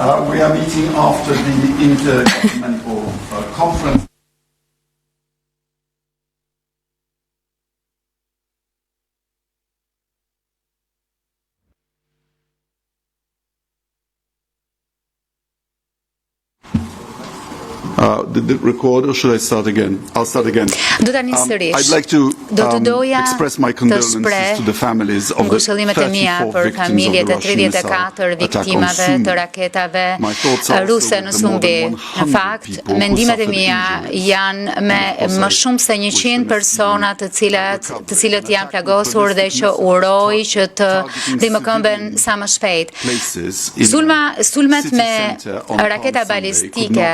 We are meeting after the Intergovernmental Conference. Did it record or should I start again? I'll start again. I'd like to express my condolences to the families of the 34 victims of the Russian missile attack on Sumy. My thoughts are also with the more than 100 people who suffered injuries. Janë me më shumë se 100 persona të cilët janë plagosur dhe që uroj që të dimëkëmben sa më shpejt. Sulmet me raketa balistike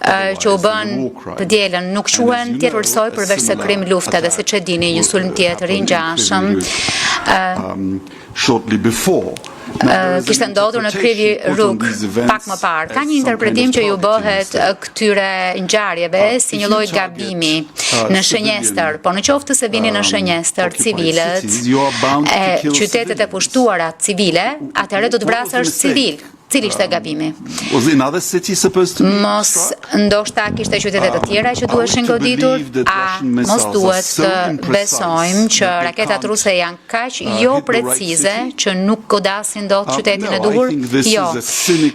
që u bën të dielën nuk quhen tjetërsoj përveç se krim lufte dhe siç e dini një sulm tjetër i ngjashëm kishte ndodhur në Kryvyi Rug pak më parë. Ka një interpretim që ju bëhet këtyre ngjarjeve si një lloj gabimi në shënjestër, po në qoftë se vini në shënjestër civilët e qytetet e pushtuara civile, atëherë do të vrasësh civil. Cili ishte gabimi? Mos ndoshta kishte qytete të tjera që duheshin goditur, a mos duhet të besojmë që raketat ruse janë kaq jo precize që nuk godasin dot qytetin e duhur? Jo,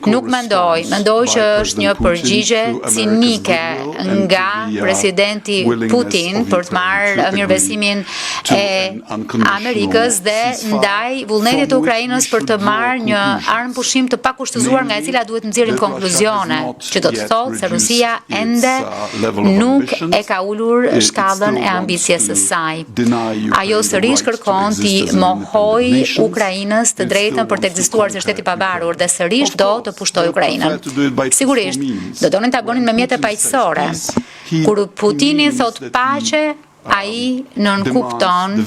nuk mendoj që është një përgjigje cinike nga presidenti Putin për të marrë mirëbesimin e Amerikës dhe ndaj vullnetit të Ukrainës për të marrë një armë pushim të pakushtëzuar nga e cila duhet nxjerrim konkluzione, që do të thotë se Rusia ende nuk e ka ulur shkallën e ambicjes së saj. Ajo sërish kërkon t'i mohojë Ukrainës të drejtën për të ekzistuar si shtet i pavarur dhe sërish do të pushtojë Ukrainën. Sigurisht, do donin ta bënin me mjete paqësore. Kur Putini thot paqe, ai nënkupton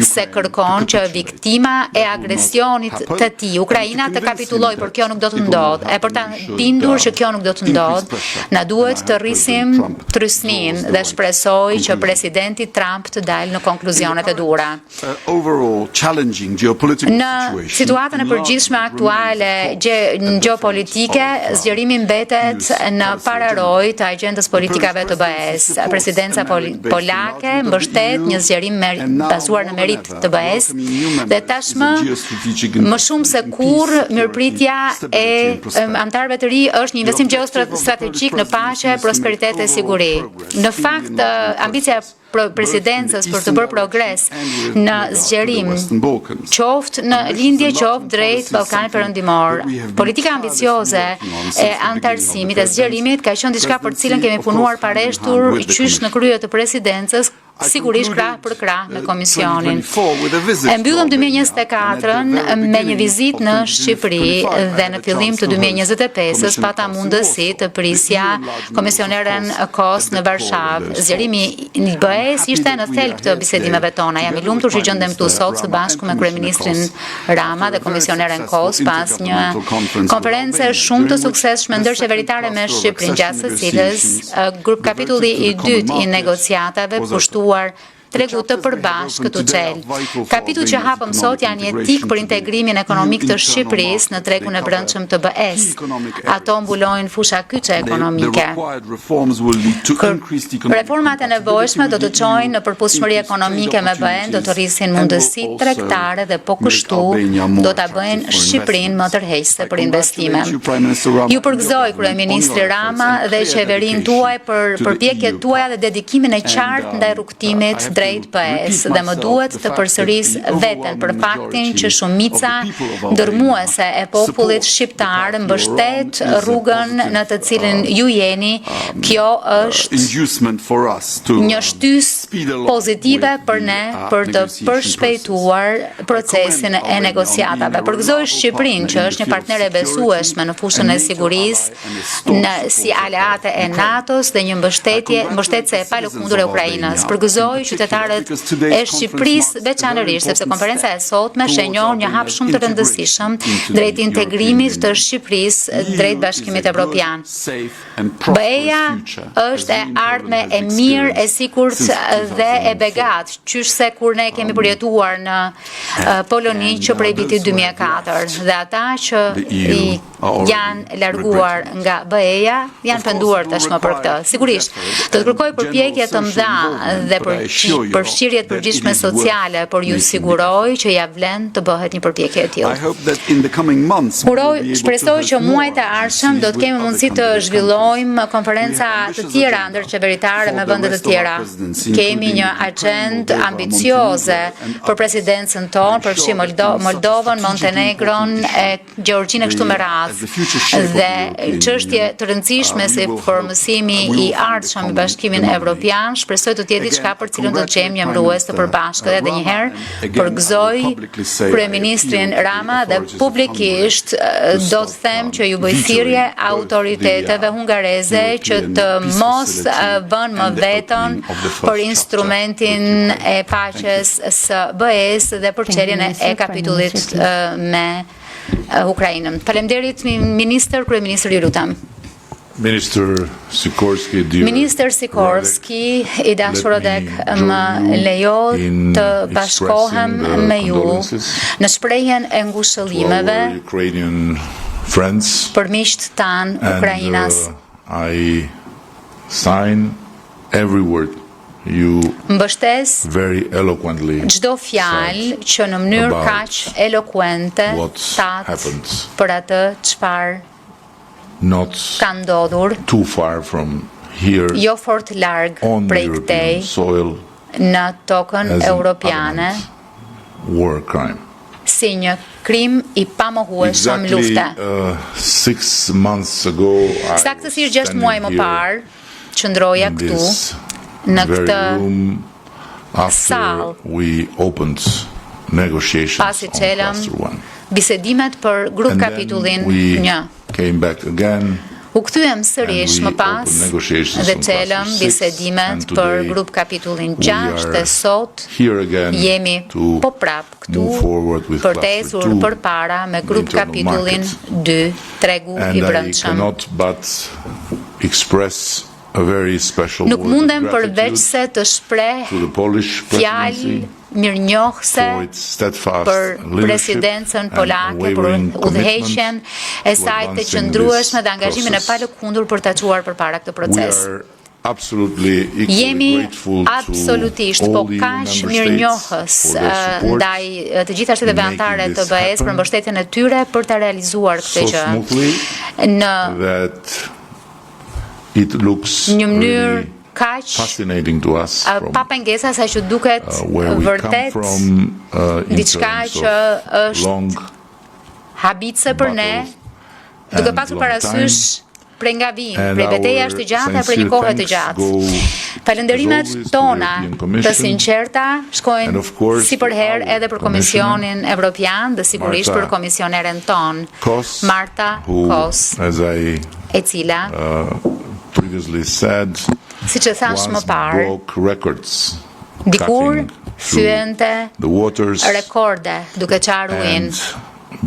se kërkon që viktima e agresionit të tij, Ukraina, të kapitullojë, por kjo nuk do të ndodhë. E për ta bindur që kjo nuk do të ndodhë, na duhet të rrisim trysnin dhe shpresoj që presidenti Trump të dalë në konkluzionet e duhura. Në situatën e përgjithshme aktuale gjeopolitike, zgjerimi mbetet në pararoj të agjendës politikave të BE-s. Presidenca polake mbështet një zgjerim bazuar në merit të BE-s dhe tashmë më shumë se kurrë mirëpritja e anëtarëve të ri është një investim gjeostrategjik në paqe, prosperitet dhe siguri. Në fakt, ambicia presidencës për të bërë progres në zgjerim, qoftë në lindje, qoftë drejt Ballkanit Perëndimor. Politika ambicioze e anëtarësimit e zgjerimit ka qenë diçka për cilën kemi punuar pareshtur qysh në krye të presidencës, sigurisht krah për krah me Komisionin. E mbyllëm 2024-ën me një vizitë në Shqipëri dhe në fillim të 2025-s pata mundësi të prisja komisioneren Kos në Varshavë. Zgjerimi i BE-s ishte në thelb të bisedimeve tona. Jam i lumtur që gjendem këtu sot së bashku me kryeministrin Rama dhe komisioneren Kos pas një konference shumë të suksesshme ndërqeveritare me Shqipërinë, gjatë së cilës kapitulli i dytë i negociatave pushtuar tregu të përbashkët të çel. Kapitullet që hapëm sot janë jetik për integrimin ekonomik të Shqipërisë në tregun e brendshëm të BE-s. Ato mbulojnë fusha kyçe ekonomike. Reformat e nevojshme do të çojnë në përputhshmëri ekonomike me BE-n, do të rrisin mundësitë tregtare dhe po kështu do ta bëjnë Shqipërinë më tërheqëse për investime. Ju përgëzoj kryeministri Rama dhe qeverinë tuaj për përpjekjet tuaja dhe dedikimin e qartë ndaj rrugtimit drejt BE-s dhe më duhet të përsëris veten për faktin që shumica ndërmuese e popullit shqiptar mbështet rrugën në të cilën ju jeni. Kjo është një shtysë pozitive për ne për të përshpejtuar procesin e negociatave. Përgëzoj Shqipërinë që është një partner e besueshme në fushën e sigurisë si aleate e NATO-s dhe një mbështetëse e palëkundur e Ukrainës. Përgëzoj qytetarët e Shqipërisë veçanërisht sepse konferenca e sotme shënjon një hap shumë të rëndësishëm drejt integrimit të Shqipërisë drejt Bashkimit Evropian. BE-ja është e ardhme e mirë, e sigurt dhe e begat, qyshse kur ne kemi përjetuar në Poloni që prej vitit 2004, dhe ata që janë larguar nga BE-ja janë penduar tashmë për këtë. Sigurisht, do të kërkoj përpjekje të mëdha dhe përfshirje të përgjithshme sociale, por ju siguroj që ja vlen të bëhet një përpjekje e tillë. Shpresoj që muajt e ardhshëm do të kemi mundësi të zhvillojmë konferenca të tjera ndërqeveritare me vende të tjera. Kemi një agjendë ambicioze për presidencën tonë, përfshi Moldovën, Montenegron, Gjeorgjinë kështu me radhë. Dhe çështje të rëndësishme si formësimi i ardhshëm i Bashkimin Evropian, shpresoj të jetë diçka për cilën do të gjejmë një mbulues të përbashkët. Edhe një herë përgëzoj kryeministrin Rama dhe publikisht do të them që ju bëj thirrje autoriteteve hungareze që të mos vënë më vetën për instrumentin e paqes së BE-s dhe për çeljen e kapitullit me Ukrainën. Faleminderit kryeministër, ju lutem. Minister Sikorski, i dashur Odek, më lejo të bashkohem me ju në shprehjen e ngushëllimeve për miqt tan Ukrainas. I sign every word you mbështes very eloquently çdo fjalë që në mënyrë kaq elokuente tat për atë çfarë ka ndodhur too far from here, jo fort larg prej këtej në tokën europiane, war crime. Si një krim i pamohueshëm lufte. 6 months ago, saktësisht 6 muaj më parë, qëndroja këtu në këtë sallë pasi çelëm bisedimet për grup kapitullin 1. U kthyem sërish më pas dhe çelëm bisedimet për grup kapitullin 6 dhe sot jemi po prap këtu për të ecur përpara me grup kapitullin 2, tregu i brendshëm. Nuk mundem përveç se të shpreh fjalë mirënjohëse për presidencën polake, për udhëheqjen e saj të qëndrueshme dhe angazhimin e palëkundur për ta çuar përpara këtë proces. Jemi absolutisht po kaq mirënjohës ndaj të gjitha shteteve anëtare të BE-s për mbështetjen e tyre për ta realizuar këtë gjë në një mënyrë kaq pa pengesa sa që duket vërtet diçka që është habitse për ne, duke pasur parasysh prej ngavim, prej betejave të gjata për një kohë të gjatë. Falënderimet tona të sinqerta shkojnë si për herë edhe për Komisionin Evropian dhe sigurisht për komisioneren ton, Marta Kos, e cila si që thash më parë, dikur thyente rekorde duke qarë ujin dhe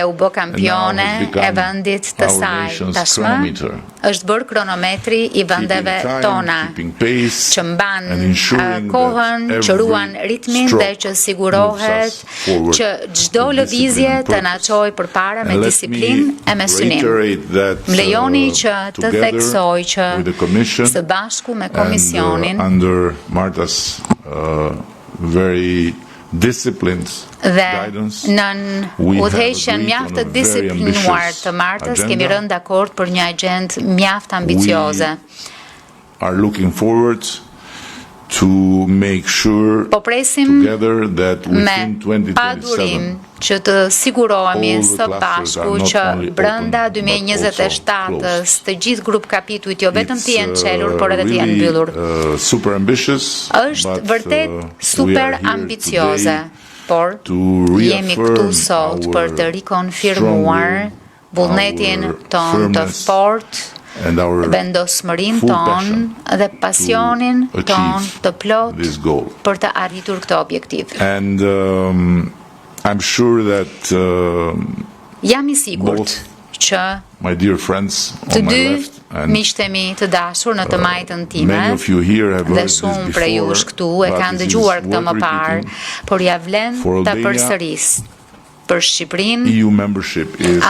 u bë kampione e vendit të saj. Tashmë është bërë kronometri i vendeve tona që mban kohën, që ruan ritmin dhe që sigurohet që çdo lëvizje të na çojë përpara me disiplinë e me synim. Më lejoni që të theksoj që së bashku me Komisionin dhe nën udhëheqjen mjaft të disiplinuar të Martës kemi rënë dakord për një agjendë mjaft ambicioze. Po presim me padurim që të sigurohemi së bashku që brenda 2027-s të gjithë grup kapitujt jo vetëm të jenë çelur, por edhe të jenë mbyllur. Është vërtet super ambicioze, por jemi këtu sot për të rikonfirmuar vullnetin ton të fortë, vendosmërinë tonë dhe pasionin ton të plot për të arritur këtë objektiv. I'm sure that jam I sigurt që të dy miqtemi të dashur në të majtën time dhe shumë prej jush këtu e kanë dëgjuar këtë më parë, por ja vlen ta përsëris. Për Shqipërinë,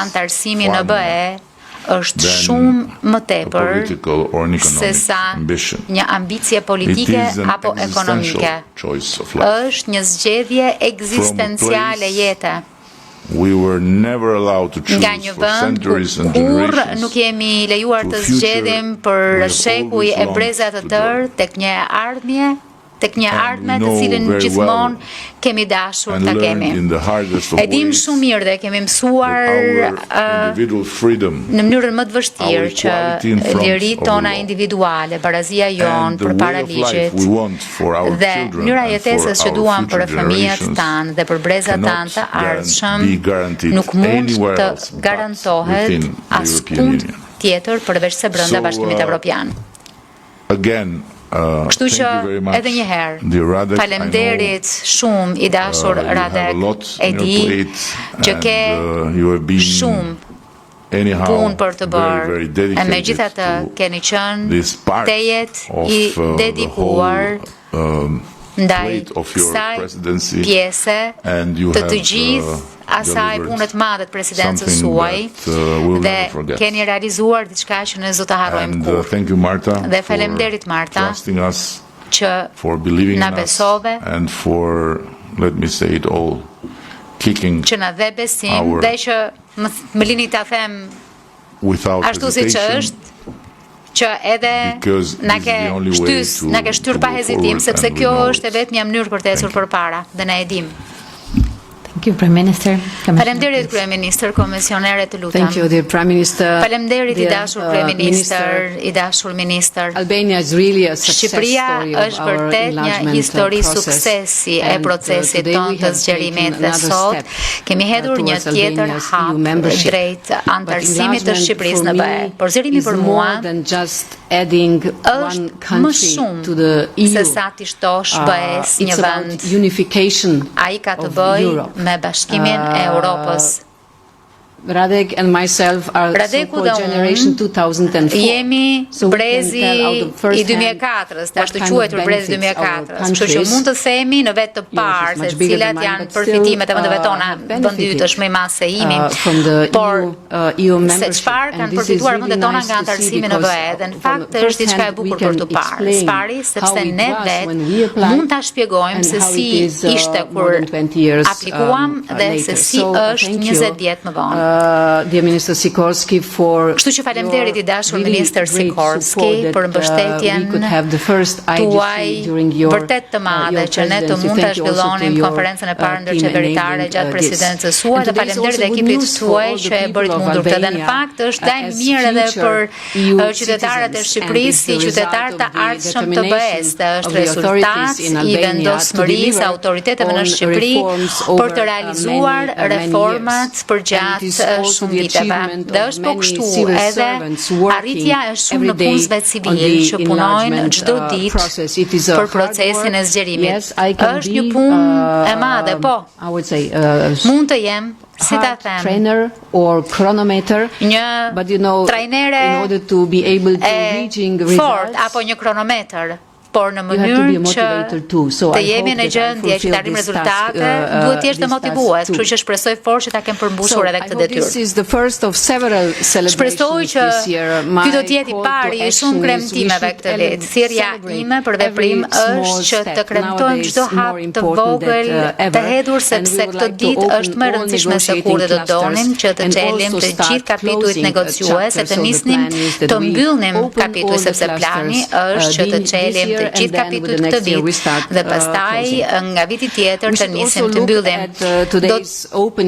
antarësimi në BE është shumë më tepër se sa një ambicie politike apo ekonomike. Është një zgjedhje ekzistenciale jete. Nga një vend kur nuk jemi lejuar të zgjedhim për shekuj e breza të tërë tek një ardhmje të cilën gjithmonë kemi dashur ta kemi. E dim shumë mirë dhe kemi mësuar në mënyrën më të vështirë që liritë tona individuale, barazia jonë përpara ligjit dhe mënyra jetesës që duam për fëmijët tanë dhe për brezat tanë të ardhshëm nuk mund të garantohet askund tjetër përveç se brenda Bashkimit Evropian. Kështu që edhe një herë, faleminderit shumë i dashur Radek, e di që ke shumë punë për të bërë, e megjithatë keni qenë tejet i dedikuar ndaj kësaj pjese të gjithë asaj punët madhe të presidencës suaj dhe keni realizuar diçka që ne s'do ta harrojmë kurrë. Dhe faleminderit Marta që na besove, që na dhe besim dhe që më lini ta them ashtu siç është, që edhe na ke shtyr pa hezitim, sepse kjo është e vetmja mënyrë për të ecur përpara dhe ne e dim. Faleminderit Kryeministër, komisionere të lutem. Faleminderit i dashur Kryeministër, i dashur Ministër. Shqipëria është vërtet një histori suksesi e procesit tonë të zgjerimit dhe sot kemi hedhur një tjetër hap drejt antarësimit të Shqipërisë në BE. Por zgjerimi për mua është më shumë se sa t'i shtosh BE-s një vend. Ai ka të bëjë me Bashkimin e Europës. Radeku dhe unë jemi brezi i 2004-ës, ashtu quajtur brezi 2004-ës, kështu që mund të themi në vetë të parë se cilat janë përfitimet e vendeve tona, vendi yt është më i madh se imi, por se çfarë kanë përfituar vendet tona nga antarësimi në BE, dhe në fakt është diçka e bukur për të parë. Spari sepse ne vetë mund ta shpjegojmë se si ishte kur aplikuam dhe se si është 20 vjet më vonë. Kështu që faleminderit i dashur Ministër Sikorski për mbështetjen tuaj vërtet të madhe që ne të mund të zhvillonim konferencën e parë ndërqeveritare gjatë presidencës suaj dhe faleminderit ekipit tuaj që e bërit mundur këtë. Dhe në fakt është dajmë mirë edhe për qytetarët e Shqipërisë si qytetarë të ardhshëm të BE-s. Është rezultat i vendosmërisë e autoriteteve në Shqipëri për të realizuar reformat përgjatë shumë viteve. Dhe është po kështu edhe arritja e shumë në punësve civil që punojnë çdo ditë për procesin e zgjerimit. Është një punë e madhe, po. Mund të jem, si ta them, një trajnere e fort apo një kronometër, por në mënyrë që të jemi në gjendje që të arrijmë rezultate, duhet të jesh të motivues, kështu që shpresoj fort që ta kem përmbushur edhe këtë detyrë. Shpresoj që ky do të jetë i pari i shumë kremtimeve këtë vit. Thirrja ime për veprim është që të kremtojmë çdo hap të vogël të hedhur, sepse këtë ditë është më e rëndësishme se kur të donim që të çelim të gjithë kapitujt negociues, se të nisnim të mbyllnim kapituj, sepse plani është që të çelim gjithë kapitujt këtë vit dhe pastaj nga viti tjetër të nisim të mbyllim.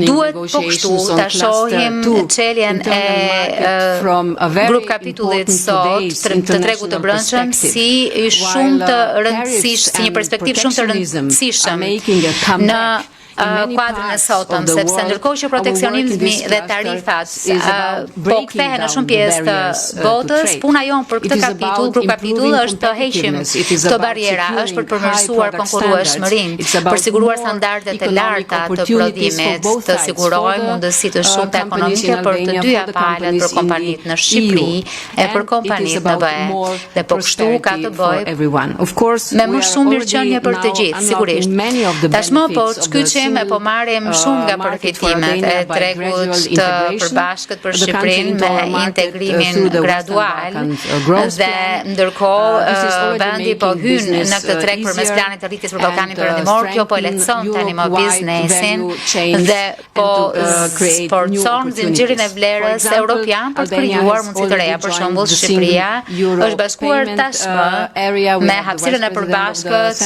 Duhet po kështu ta shohim çeljen e grup kapitullit sot të tregut të brendshëm si shumë të rëndësishëm, si një perspektivë shumë të rëndësishme në kuadrin e sotëm, sepse ndërkohë që proteksionizmi dhe tarifat po kthehen në shumë pjesë të botës, puna jonë për këtë grup kapitull është të heqim këto barriera, është për të përmirësuar konkurrueshmërinë, për siguruar standardet e larta të prodhimit, të sigurojmë mundësi të shumta ekonomike për të dyja palët, për kompanitë në Shqipëri e për kompanitë në BE. Dhe po kështu ka të bëjë me më shumë mirëqenie për të gjithë, sigurisht. Tashmë po shkyqim e po marrim shumë nga përfitimet e tregut të përbashkët për Shqipërinë me integrimin gradual dhe ndërkohë vendi po hyn në këtë treg përmes planit të rritjes për Ballkanin Perëndimor. Kjo po lehtëson tani më biznesin dhe po forcon zinxhirin e vlerës europian për të krijuar mundësi të reja. Për shembull, Shqipëria është bashkuar tashmë me hapësirën e përbashkët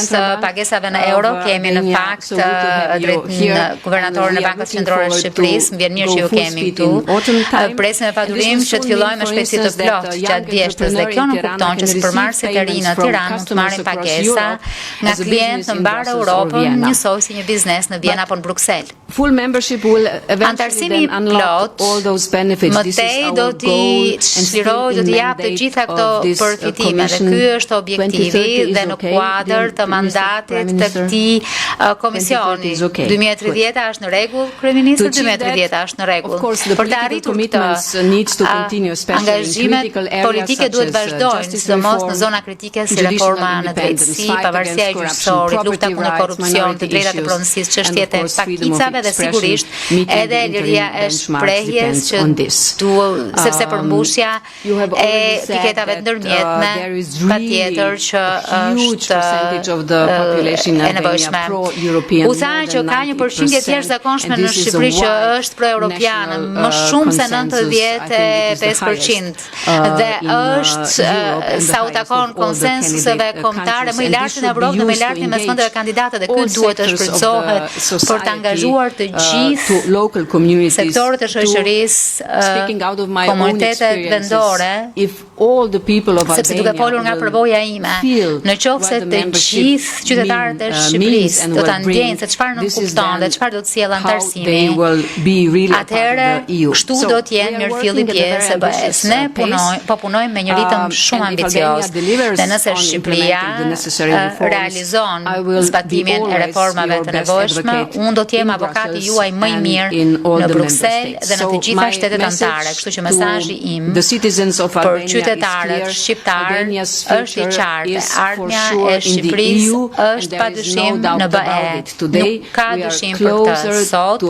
pagesave në euro. Kemi në fakt guvernatorin e Bankës Qendrore të Shqipërisë, më vjen mirë që ju kemi këtu. Presim me padurim që të fillojmë me shpejtësi të plotë gjatë vjeshtës dhe kjo nuk kupton që supermarketet e ri në Tiranë mund të marrin pagesa nga klientë në mbar Europën, njësoj si një biznes në Vjenë apo në Bruksel. Antarësimi plot mëtej do t'i çlirojë, do t'i japë të gjitha këto përfitime dhe ky është objektivi dhe në kuadër të mandatit të këtij komisioni. 2030 është në rregull, kryeministri, 2030 është në rregull. Për të arritur këtë, angazhimet politike duhet vazhdojnë, sidomos në zona kritike si reforma në drejtësi, pavarësia e gjyqësorit, lufta kundër korrupsionit, të drejtat e pronësisë, çështjet e pakicave dhe sigurisht edhe liria e shprehjes që sepse përmbushja e tiketave ndërmjetme patjetër që është e nevojshme. U tha që ka një përqindje të jashtëzakonshme në Shqipëri që është pro-europiane, më shumë se 95% dhe është sa u takon konsensuseve kombëtare më i lartë në Evropë dhe më i lartë mes vendeve kandidate dhe ky duhet të shfrytëzohet për të angazhuar të gjithë sektorët e shoqërisë, komunitetet vendore, sepse duke folur nga përvoja ime, në qoftë se të gjithë qytetarët e Shqipërisë do ta ndjejnë se çfarë nuk kupton dhe çfarë do të sjellë antarësimi, atëherë kështu do të jenë mirëfilli pjesë e BE-s. Ne po punojmë me një ritëm shumë ambicioz dhe nëse Shqipëria realizon zbatimin e reformave të nevojshme, unë do të jem avokati juaj më i mirë në Bruksel dhe në të gjitha shtetet anëtare. Kështu që mesazhi im për qytetarët shqiptar është i qartë. Ardhmja e Shqipërisë është padyshim në BE. Nuk ka dyshim për këtë. Sot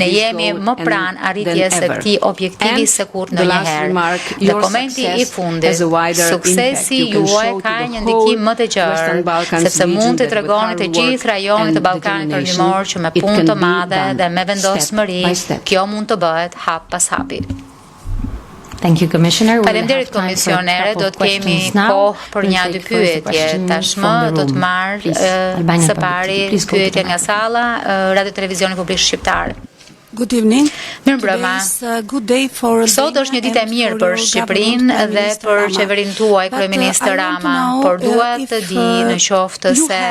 ne jemi më pranë arritjes së këtij objektivi se kur ndonjëherë. Dhe komenti i fundit, suksesi juaj ka një ndikim më të gjerë, sepse mund të tregoni të gjithë rajonit të Ballkanit Perëndimor që me punë të madhe dhe me vendosmëri, kjo mund të bëhet hap pas hapi. Faleminderit komisionere, do të kemi kohë për një dy pyetje. Tashmë do të marr së pari pyetje nga salla Radio Televizioni Publik Shqiptar. Good evening. Mirëmbrëma. Sot është një ditë e mirë për Shqipërinë dhe për qeverinë tuaj, kryeminist Rama, por dua të di në qoftë se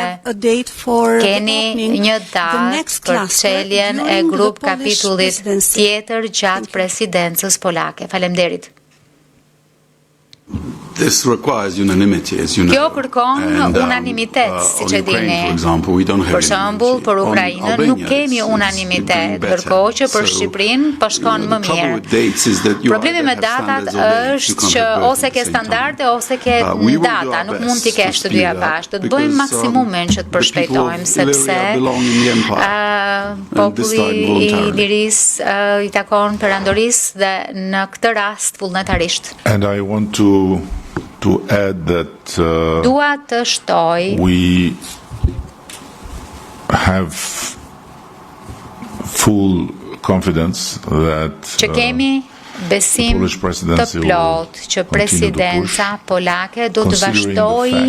keni një datë për çeljen e grup kapitullit tjetër gjatë presidencës polake. Faleminderit. This requires unanimity, as you know. Kjo kërkon unanimitet, siç e dini. Për shembull, për Ukrainën nuk kemi unanimitet, ndërkohë që për Shqipërinë po shkon më mirë. Problemi me datat është që ose ke standarde ose ke data, nuk mund t'i kesh të dyja bashkë. Do të bëjmë maksimumin që të përshpejtojmë, sepse populli i Lirisë i takon perandorisë dhe në këtë rast vullnetarisht. And I want to add that dua të shtoj we have full confidence that që kemi besim të plot që presidenca polake do të vazhdojë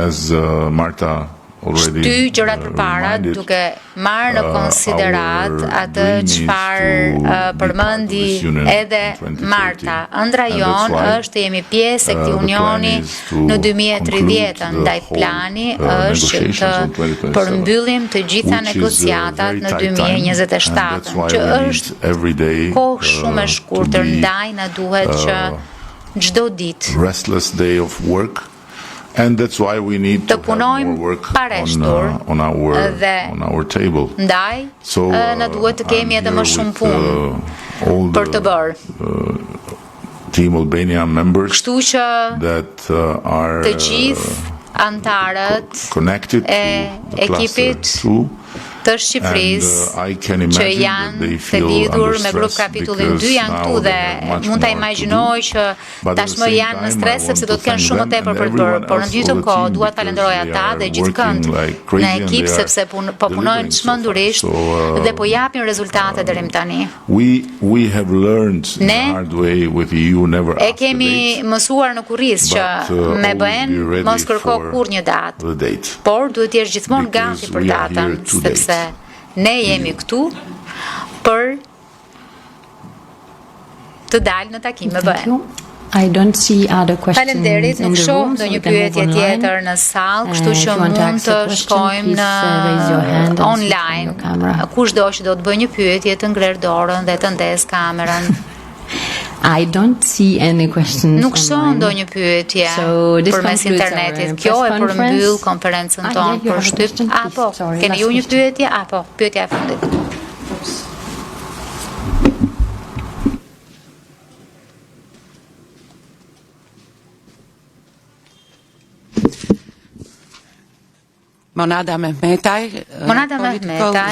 as Marta shty gjërat përpara duke marrë në konsiderat atë çfarë përmendi edhe Marta. Ëndra jonë është të jemi pjesë e këtij unioni në 2030, ndaj plani është që të përmbyllim të gjitha negociatat në 2027, që është kohë shumë e shkurtër, ndaj na duhet që çdo ditë and that's why we need to have more work on our table. Ndaj, na duhet të kemi edhe më shumë punë për të bërë. Team Albania members that të gjithë antarët e ekipit të Shqipërisë që janë të lidhur me grup kapitullin 2 janë këtu dhe mund ta imagjinoj që tashmë janë në stres sepse do të kenë shumë më tepër për të bërë, por në gjithë kohë dua të falenderoj ata dhe gjithëkënd në ekip sepse po punojnë çmendurisht dhe po japin rezultate deri më tani. Ne e kemi mësuar në kurriz që me BE-n mos kërko kurrë një datë, por duhet të jesh gjithmonë gati për datën sepse ne jemi këtu për të dalë në takim me BE-n. Faleminderit, nuk shoh ndonjë pyetje tjetër në sallë, kështu që mund të shkojmë në online. Kushdo që do të bëjë një pyetje të ngrer dorën dhe të ndes kamerën. I don't see any questions. Nuk shoh ndonjë pyetje përmes internetit. Kjo e përmbyll konferencën tonë për shtyp. Apo keni ju një pyetje? Apo pyetja e fundit. Monada Mehmetaj,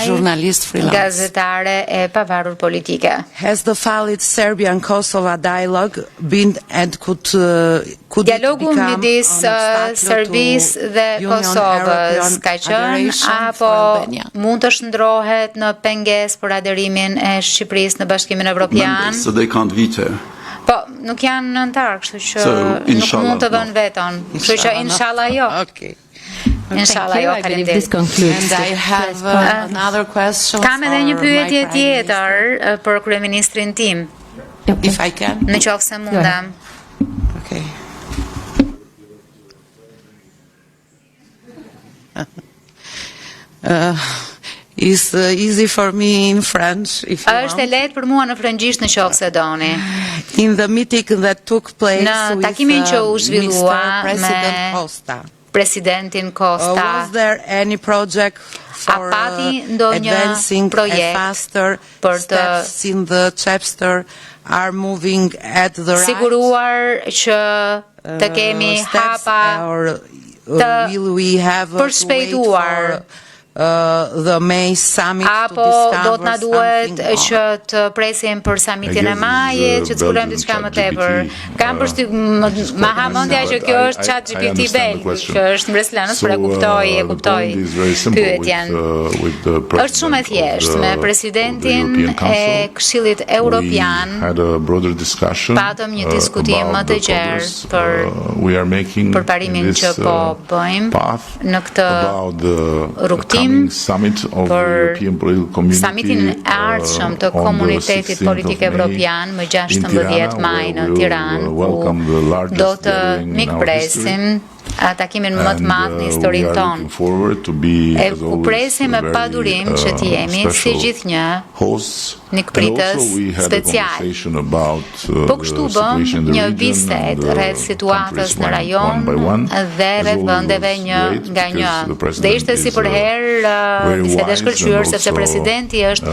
jurnalist freelance, gazetare e pavarur politike. Has the valid Serbian-Kosovo dialogue been and could Dialogu midis Serbisë dhe Kosovës ka qenë apo mund të shndrohet në pengesë për aderimin e Shqipërisë në Bashkimin Evropian? So they can't veto. Po, nuk janë antar, kështu që nuk mund të vënë veton. Kështu që inshallah jo. Okay. Inshallah, jo, faleminderit. And I have another question. Kam edhe një pyetje tjetër për kryeministrin tim. If I can. Në qoftë se mundem. Okay. It's easy for me in French if you want. Është e lehtë për mua në frëngjisht në qoftë se doni. In the meeting that took place në takimin që u zhvillua me Presidentin Costa, was there any project for advancing faster steps in the chapter are moving at the right? Siguruar që të kemi hapa të përshpejtuar the May summit apo do të na duhet që të presim për summitin e majit që të zgjidhim diçka më tepër. Kam ma hamendja që kjo është ChatGPT Bel, që është mbreslënës, por e kuptoj pyetjen. Është shumë e thjeshtë me presidentin e Këshillit Evropian. Patëm një diskutim më të gjerë për parimin që po bëjmë në këtë rrugtim për summitin e ardhshëm të komunitetit politik evropian më 16 maj në Tiranë, ku do të mikpresim takimin më të madh në historinë tonë. E ku presim me padurim që të jemi si gjithnjë nikpritës special. Po kështu bëm një bisedë rreth situatës në rajon dhe rreth vendeve një nga një. Dhe ishte si për herë bisedë e shkëlqyer sepse presidenti është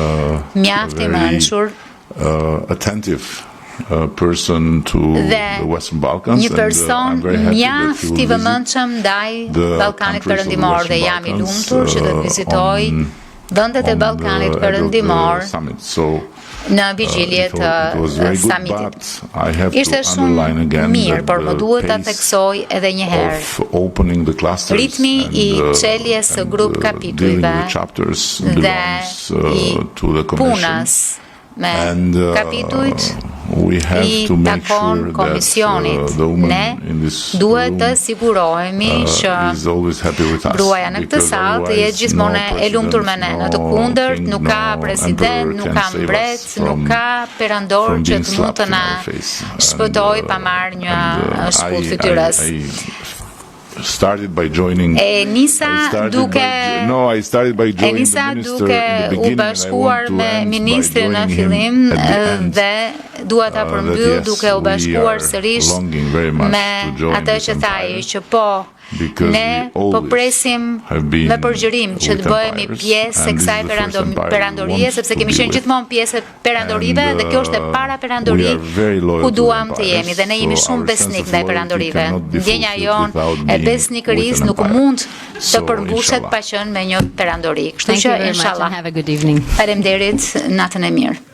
mjaft i mençur. Person to the Western Balkans, një person mjaft i vëmendshëm ndaj Ballkanit Perëndimor dhe jam i lumtur që do të vizitoj vendet e Ballkanit Perëndimor në vigjilje të summitit. Ishte shumë mirë, por më duhet ta theksoj edhe një herë. Ritmi i çeljes së grup kapitujve dhe i punës me kapitujt i takon komisionit. Ne duhet të sigurohemi që gruaja në këtë sallë të jetë gjithmonë e lumtur me ne. Në të kundërt, nuk ka president, nuk ka mbret, nuk ka perandor që të mund të na shpëtoj pa marrë një shkut fytyrës. E nisa duke u bashkuar me ministrin në fillim dhe dua ta përmbyll duke u bashkuar sërish me atë që thaj që po ne po presim me përgjërim që të bëhemi pjesë e kësaj perandorie, sepse kemi qenë gjithmonë pjesë e perandorive dhe kjo është e para perandori ku duam të jemi dhe ne jemi shumë besnik ndaj perandorive. Ndjenja jonë e besnikërisë nuk mund të përmbushet pa qenë me një perandori. Kështu që inshallah. Faleminderit, natën e mirë.